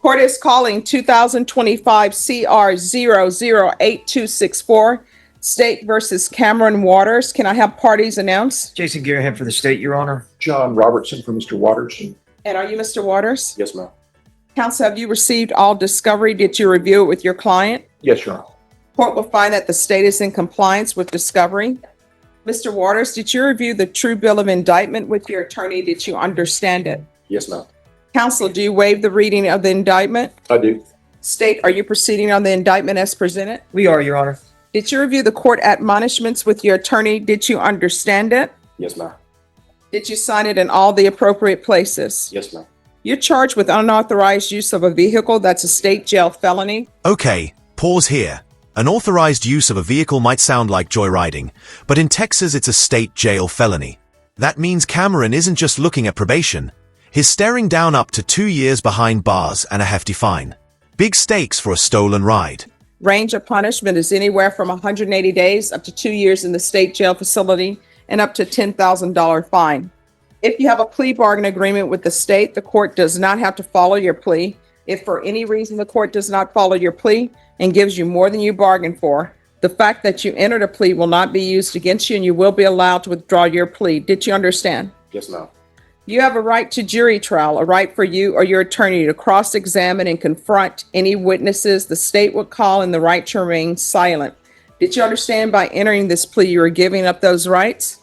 Court is calling 2025 CR 008264, State versus Cameron Waters. Can I have parties announced? Jason Gearhead for the state, Your Honor. John Robertson for Mr. Waters. And are you Mr. Waters? Yes, ma'am. Counsel, have you received all discovery? Did you review it with your client? Yes, Your Honor. Court will find that the state is in compliance with discovery. Mr. Waters, did you review the true bill of indictment with your attorney? Did you understand it? Yes, ma'am. Counsel, do you waive the reading of the indictment? I do. State, are you proceeding on the indictment as presented? We are, Your Honor. Did you review the court admonishments with your attorney? Did you understand it? Yes, ma'am. Did you sign it in all the appropriate places? Yes, ma'am. You're charged with unauthorized use of a vehicle. That's a state jail felony. Okay, pause here. Unauthorized use of a vehicle might sound like joyriding, but in Texas it's a state jail felony. That means Cameron isn't just looking at probation. He's staring down up to 2 years behind bars and a hefty fine. Big stakes for a stolen ride. Range of punishment is anywhere from 180 days up to 2 years in the state jail facility and up to $10,000 fine. If you have a plea bargain agreement with the state, the court does not have to follow your plea. If for any reason the court does not follow your plea and gives you more than you bargained for, the fact that you entered a plea will not be used against you and you will be allowed to withdraw your plea. Did you understand? Yes, ma'am. You have a right to jury trial, a right for you or your attorney to cross-examine and confront any witnesses the state would call, and the right to remain silent. Did you understand by entering this plea you are giving up those rights?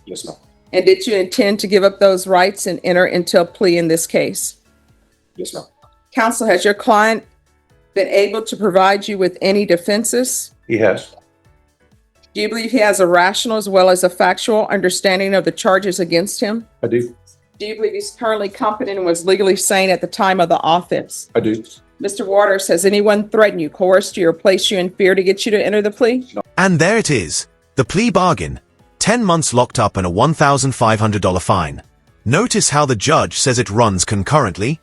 Yes, ma'am. And did you intend to give up those rights and enter into a plea in this case? Yes, ma'am. Counsel, has your client been able to provide you with any defenses? He has. Do you believe he has a rational as well as a factual understanding of the charges against him? I do. Do you believe he's currently competent and was legally sane at the time of the offense? I do. Mr. Waters, has anyone threatened you, coerced you, or placed you in fear to get you to enter the plea? No. And there it is. The plea bargain. 10 months locked up and a $1,500 fine. Notice how the judge says it runs concurrently.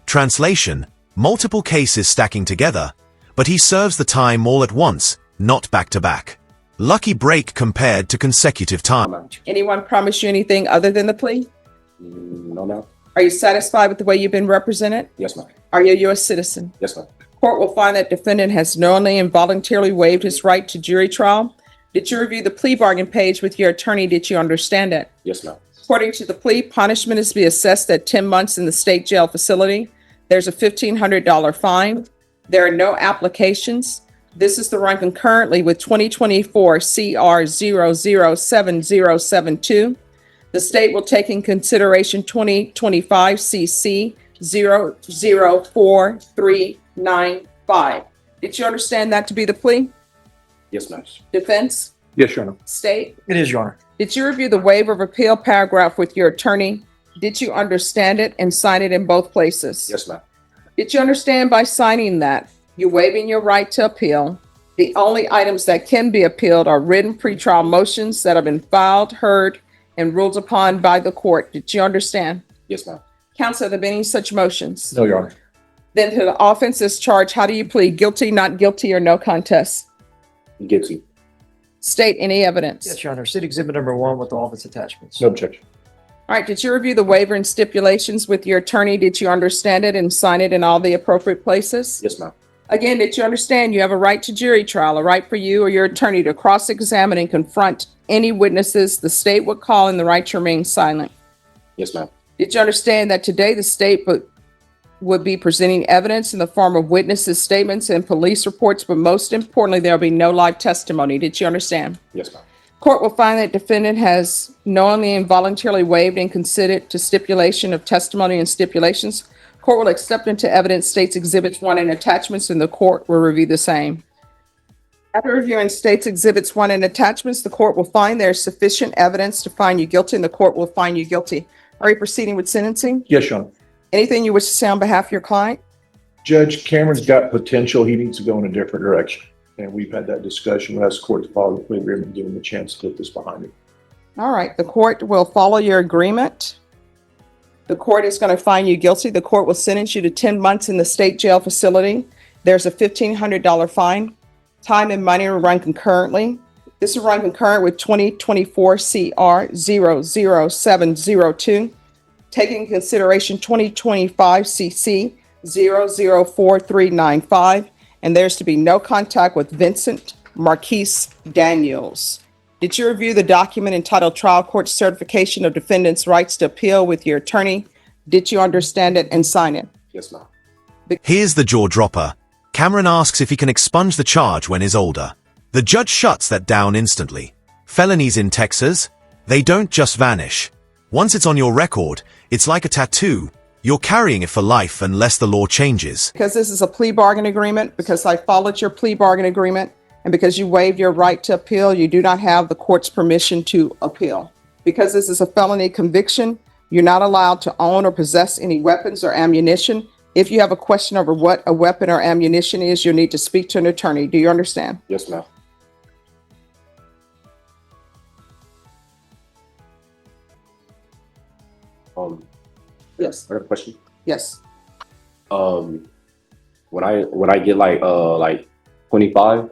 Translation: multiple cases stacking together, but he serves the time all at once, not back to back. Lucky break compared to consecutive time. Anyone promise you anything other than the plea? No, ma'am. Are you satisfied with the way you've been represented? Yes, ma'am. Are you a U.S. citizen? Yes, ma'am. Court will find that defendant has knowingly and voluntarily waived his right to jury trial. Did you review the plea bargain page with your attorney? Did you understand it? Yes, ma'am. According to the plea, punishment is to be assessed at 10 months in the state jail facility. There's a $1,500 fine. There are no applications. This is to run concurrently with 2024 CR 007072. The state will take in consideration 2025 CC 004395. Did you understand that to be the plea? Yes, ma'am. Defense? Yes, Your Honor. State? It is, Your Honor. Did you review the waiver of appeal paragraph with your attorney? Did you understand it and sign it in both places? Yes, ma'am. Did you understand by signing that you're waiving your right to appeal? The only items that can be appealed are written pretrial motions that have been filed, heard, and ruled upon by the court. Did you understand? Yes, ma'am. Counsel, have there been any such motions? No, Your Honor. Then to the offenses charged, how do you plead? Guilty, not guilty, or no contest? Guilty. State any evidence. Yes, Your Honor. State exhibit number 1 with all of its attachments. No objection. All right, did you review the waiver and stipulations with your attorney? Did you understand it and sign it in all the appropriate places? Yes, ma'am. Again, did you understand you have a right to jury trial, a right for you or your attorney to cross-examine and confront any witnesses the state would call, and the right to remain silent? Yes, ma'am. Did you understand that today the state would be presenting evidence in the form of witnesses' statements and police reports, but most importantly, there will be no live testimony? Did you understand? Yes, ma'am. Court will find that defendant has knowingly and voluntarily waived and consented to stipulation of testimony and stipulations. Court will accept into evidence states exhibits 1 and attachments, and the court will review the same. After reviewing states exhibits 1 and attachments, the court will find there is sufficient evidence to find you guilty, and the court will find you guilty. Are you proceeding with sentencing? Yes, Your Honor. Anything you wish to say on behalf of your client? Judge, Cameron's got potential. He needs to go in a different direction. And we've had that discussion. We asked the court to follow the plea agreement and give him a chance to put this behind him. All right, the court will follow your agreement. The court is going to find you guilty. The court will sentence you to 10 months in the state jail facility. There's a $1,500 fine. Time and money will run concurrently. This will run concurrent with 2024 CR 00702. Taking into consideration 2025 CC 004395, and there's to be no contact with Vincent Marquise Daniels. Did you review the document entitled Trial Court Certification of Defendant's Rights to Appeal with your attorney? Did you understand it and sign it? Yes, ma'am. Here's the jaw dropper. Cameron asks if he can expunge the charge when he's older. The judge shuts that down instantly. Felonies in Texas, they don't just vanish. Once it's on your record, it's like a tattoo. You're carrying it for life unless the law changes. Because this is a plea bargain agreement, because I followed your plea bargain agreement, and because you waived your right to appeal, you do not have the court's permission to appeal. Because this is a felony conviction, you're not allowed to own or possess any weapons or ammunition. If you have a question over what a weapon or ammunition is, you'll need to speak to an attorney. Do you understand? Yes, ma'am. Yes. I got a question. Yes. When I get like 25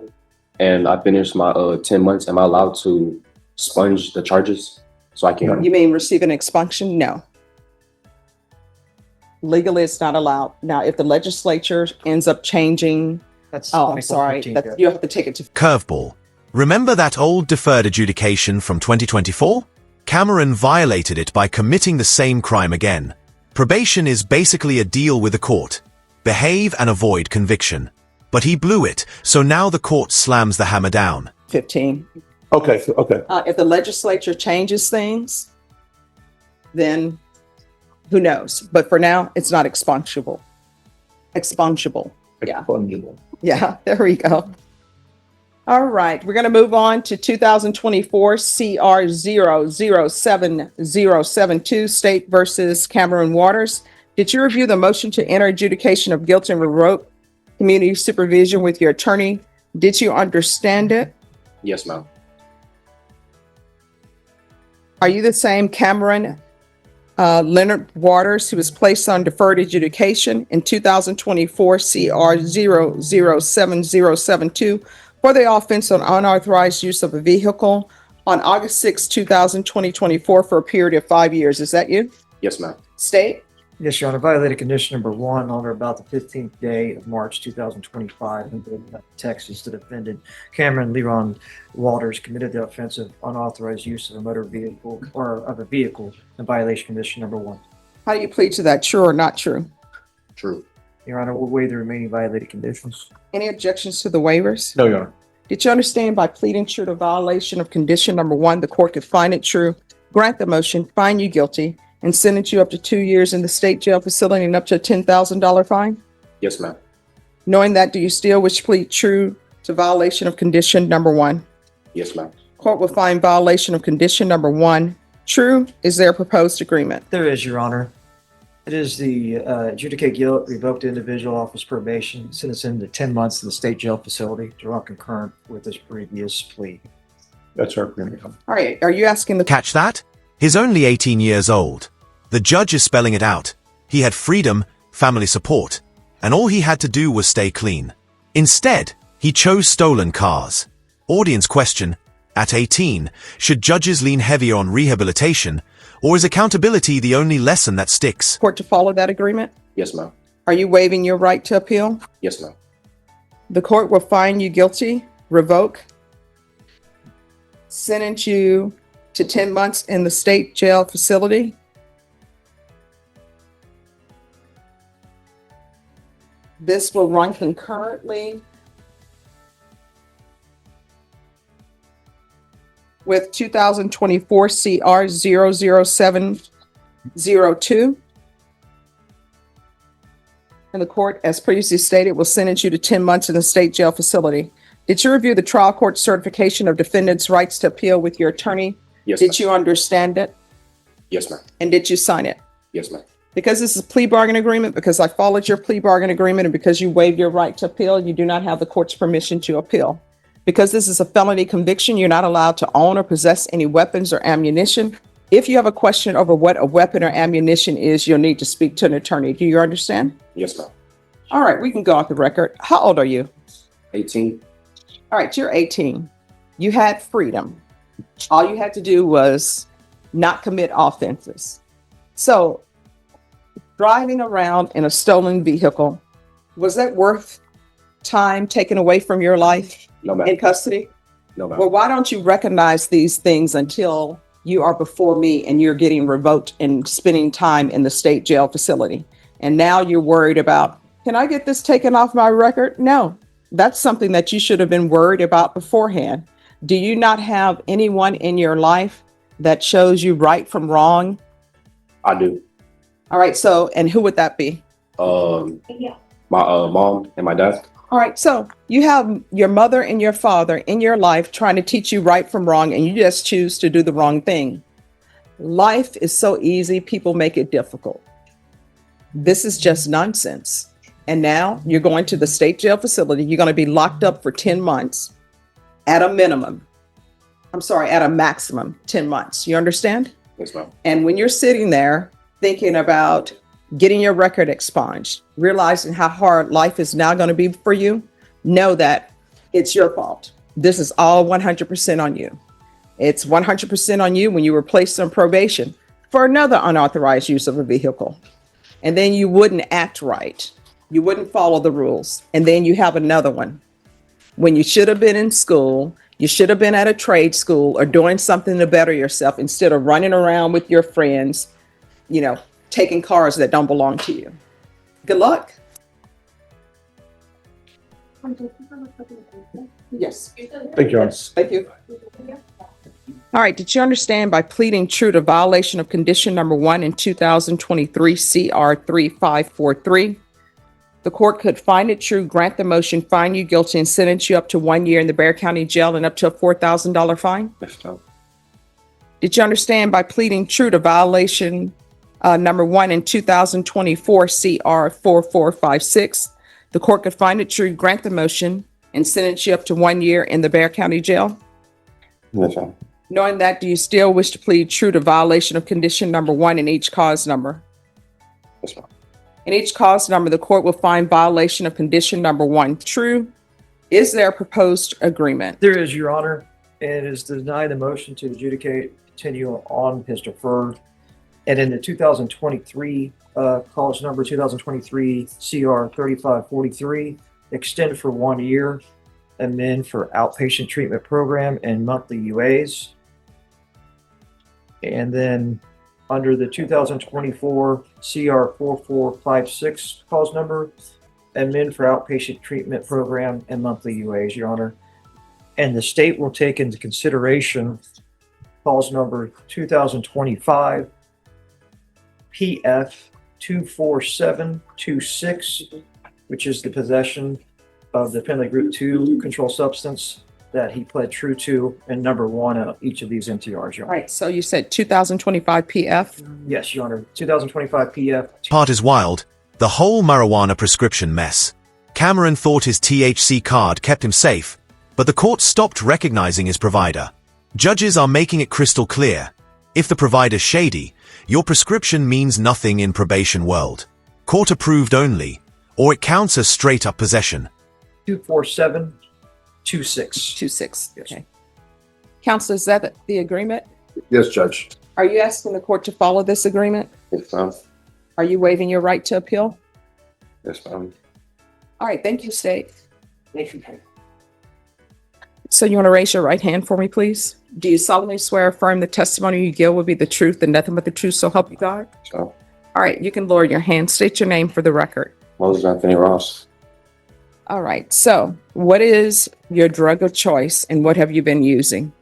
and I finish my 10 months, am I allowed to sponge the charges so I can? You mean receive an expunction? No. Legally, it's not allowed. Now, if the legislature ends up changing, That's I'm sorry, 24-15, that you have to take it to. Curveball. Remember that old deferred adjudication from 2024? Cameron violated it by committing the same crime again. Probation is basically a deal with the court. Behave and avoid conviction. But he blew it, so now the court slams the hammer down. 15. Okay, okay. If the legislature changes things, then who knows? But for now, it's not expungable. Expungable. Yeah. Expungable. Yeah, there we go. All right, we're going to move on to 2024 CR 007072, State versus Cameron Waters. Did you review the motion to enter adjudication of guilt and revoke community supervision with your attorney? Did you understand it? Yes, ma'am. Are you the same Cameron Leonard Waters who was placed on deferred adjudication in 2024 CR 007072 for the offense of unauthorized use of a vehicle on August 6, 2024 for a period of 5 years? Is that you? Yes, ma'am. State? Yes, Your Honor. Violated condition number 1 on or about the 15th day of March 2025 in Texas. The defendant, Cameron Leron Waters, committed the offense of unauthorized use of a motor vehicle or of a vehicle in violation condition number 1. How do you plead to that? True or not true? True. Your Honor, we'll waive the remaining violated conditions. Any objections to the waivers? No, Your Honor. Did you understand by pleading true to violation of condition number 1, the court could find it true, grant the motion, find you guilty, and sentence you up to 2 years in the state jail facility and up to a $10,000 fine? Yes, ma'am. Knowing that, do you still wish to plead true to violation of condition number 1? Yes, ma'am. Court will find violation of condition number 1 true. Is there a proposed agreement? There is, Your Honor. It is the adjudicate guilt, revoked individual office probation, sentence him to 10 months in the state jail facility to run concurrent with his previous plea. That's our agreement. All right, are you asking the Catch that? He's only 18 years old. The judge is spelling it out. He had freedom, family support, and all he had to do was stay clean. Instead, he chose stolen cars. Audience question: at 18, should judges lean heavier on rehabilitation, or is accountability the only lesson that sticks? court to follow that agreement? Yes, ma'am. Are you waiving your right to appeal? Yes, ma'am. The court will find you guilty, revoke, sentence you to 10 months in the state jail facility. This will run concurrently with 2024 CR 00702. And the court, as previously stated, will sentence you to 10 months in the state jail facility. Did you review the trial court certification of defendant's rights to appeal with your attorney? Yes, Did ma'am. you understand it? Yes, ma'am. And did you sign it? Yes, ma'am. Because this is a plea bargain agreement, because I followed your plea bargain agreement, and because you waived your right to appeal, you do not have the court's permission to appeal. Because this is a felony conviction, you're not allowed to own or possess any weapons or ammunition. If you have a question over what a weapon or ammunition is, you'll need to speak to an attorney. Do you understand? Yes, ma'am. All right, we can go off the record. How old are you? 18. All right, you're 18. You had freedom. All you had to do was not commit offenses. So Driving around in a stolen vehicle, was that worth time taken away from your life No, in ma'am. custody? No, ma'am. Well, why don't you recognize these things until you are before me and you're getting revoked and spending time in the state jail facility? And now you're worried about, can I get this taken off my record? No, that's something that you should have been worried about beforehand. Do you not have anyone in your life that shows you right from wrong? I do. All right, so, and who would that be? My mom and my dad. All right, so you have your mother and your father in your life trying to teach you right from wrong, and you just choose to do the wrong thing. Life is so easy, people make it difficult. This is just nonsense. And now you're going to the state jail facility. You're going to be locked up for 10 months at a minimum. I'm sorry, at a maximum 10 months. You understand? Yes, ma'am. And when you're sitting there thinking about getting your record expunged, realizing how hard life is now going to be for you, know that it's your fault. This is all 100% on you. It's 100% on you when you were placed on probation for another unauthorized use of a vehicle. And then you wouldn't act right. You wouldn't follow the rules. And then you have another one. When you should have been in school, you should have been at a trade school or doing something to better yourself instead of running around with your friends, taking cars that don't belong to you. Good luck. Yes. Thank you, Your Honor. Thank you. All right. Did you understand by pleading true to violation of condition number 1 in 2023 CR 3543, the court could find it true, grant the motion, find you guilty, and sentence you up to 1 year in the Bexar County Jail and up to a $4,000 fine? Yes, ma'am. Did you understand by pleading true to violation number 1 in 2024 CR 4456, the court could find it true, grant the motion, and sentence you up to 1 year in the Bexar County Jail? Yes, ma'am. Knowing that, do you still wish to plead true to violation of condition number 1 in each cause number? Yes, ma'am. In each cause number, the court will find violation of condition number 1 true. Is there a proposed agreement? There is, Your Honor. It is to deny the motion to adjudicate, continue on his deferred. And in the 2023, cause number 2023 CR 3543, extend for 1 year, amend for outpatient treatment program and monthly UAs. And then under the 2024 CR 4456 cause number, amend for outpatient treatment program and monthly UAs, Your Honor. And the state will take into consideration cause number 2025 PF 24726, which is the possession of the penalty group 2 controlled substance that he pled true to, and number 1 of each of these MTRs, Your All Honor. right, so you said 2025 PF. Yes, Your Honor. 2025 PF. Part is wild. The whole marijuana prescription mess. Cameron thought his THC card kept him safe, but the court stopped recognizing his provider. Judges are making it crystal clear. If the provider's shady, your prescription means nothing in probation world. Court approved only, or it counts as straight up possession. 24726. 26. Okay. Counsel, is that the agreement? Yes, Judge. Are you asking the court to follow this agreement? Yes, ma'am. Are you waiving your right to appeal? Yes, ma'am. All right, thank you, State. So you want to raise your right hand for me, please? Do you solemnly swear or affirm the testimony you give will be the truth and nothing but the truth, so help you God? So, All right, you can lower your hand. State your name for the record. Moses Anthony Ross. All right, so what is your drug of choice and what have you been using?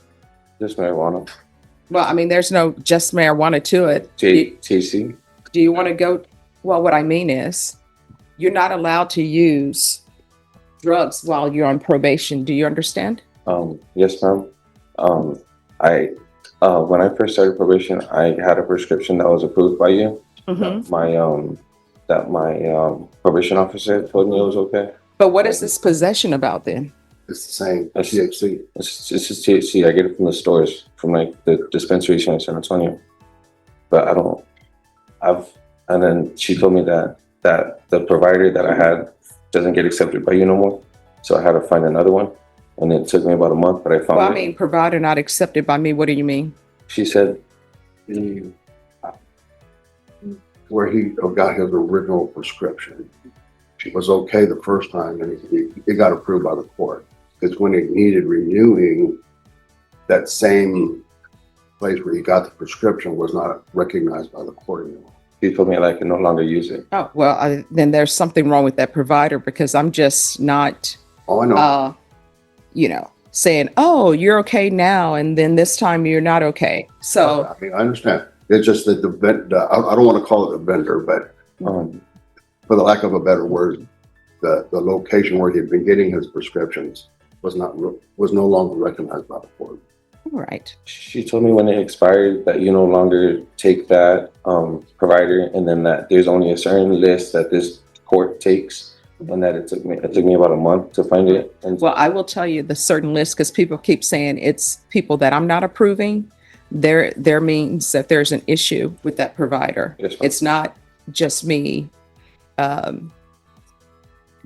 Just marijuana. Well, I mean, there's no just marijuana to it. THC. Do you want to go? Well, what I mean is you're not allowed to use drugs while you're on probation. Do you understand? Yes, ma'am. When I first started probation, I had a prescription that was approved by you. Mm-hmm. My probation officer told me it was okay. But what is this possession about then? It's the same. That's THC. It's just THC. I get it from the stores, from like the dispensaries here in San Antonio. But and then she told me that the provider that I had doesn't get accepted by you no more. So I had to find another one. And it took me about a month, but I found Well, I it. mean, provider not accepted by me. What do you mean? She said, where he got his original prescription. It was okay the first time and it got approved by the court. It's when it needed renewing, that same place where he got the prescription was not recognized by the court anymore. He told me I can no longer use it. Oh, well, then there's something wrong with that provider because I'm just not, Oh, I know. saying, oh, you're okay now. And then this time you're not okay. So, I mean, I understand. It's just that I don't want to call it the vendor, but for the lack of a better word, the location where he'd been getting his prescriptions was no longer recognized by the court. all right. She told me when it expired that you no longer take that provider, and then that there's only a certain list that this court takes, and that it took me about a month to find it. And Well, I will tell you the certain list because people keep saying it's people that I'm not approving. There means that there's an issue with that provider. Yes, ma'am. It's not just me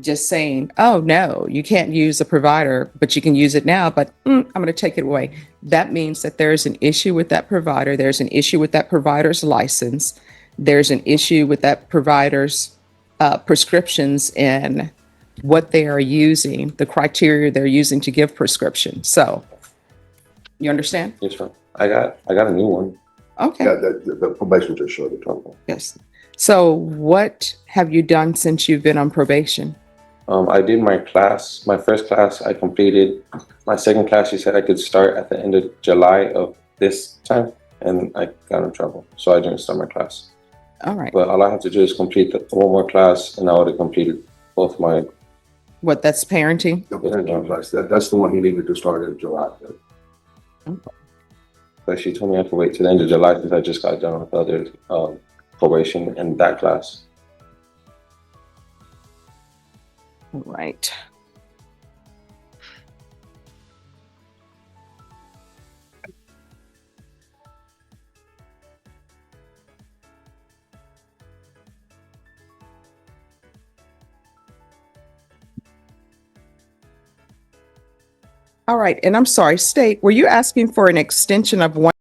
just saying, oh, no, you can't use a provider, but you can use it now, but I'm going to take it away. That means that there's an issue with that provider. There's an issue with that provider's license. There's an issue with that provider's prescriptions and what they are using, the criteria they're using to give prescriptions. So, you understand? yes, ma'am. I got a new one. Okay. Yeah, the probation just showed it. Okay. Yes. So, what have you done since you've been on probation? I did my class. My first class I completed. My second class, she said I could start at the end of July of this time, and I got in trouble, so I didn't start my class. All right. But all I have to do is complete one more class, and I would have completed both my. What, that's parenting? That's the one he needed to start in July. But she told me I could wait till the end of July because I just got done with other probation in that class. All right. All right. And I'm sorry, State, were you asking for an extension of one?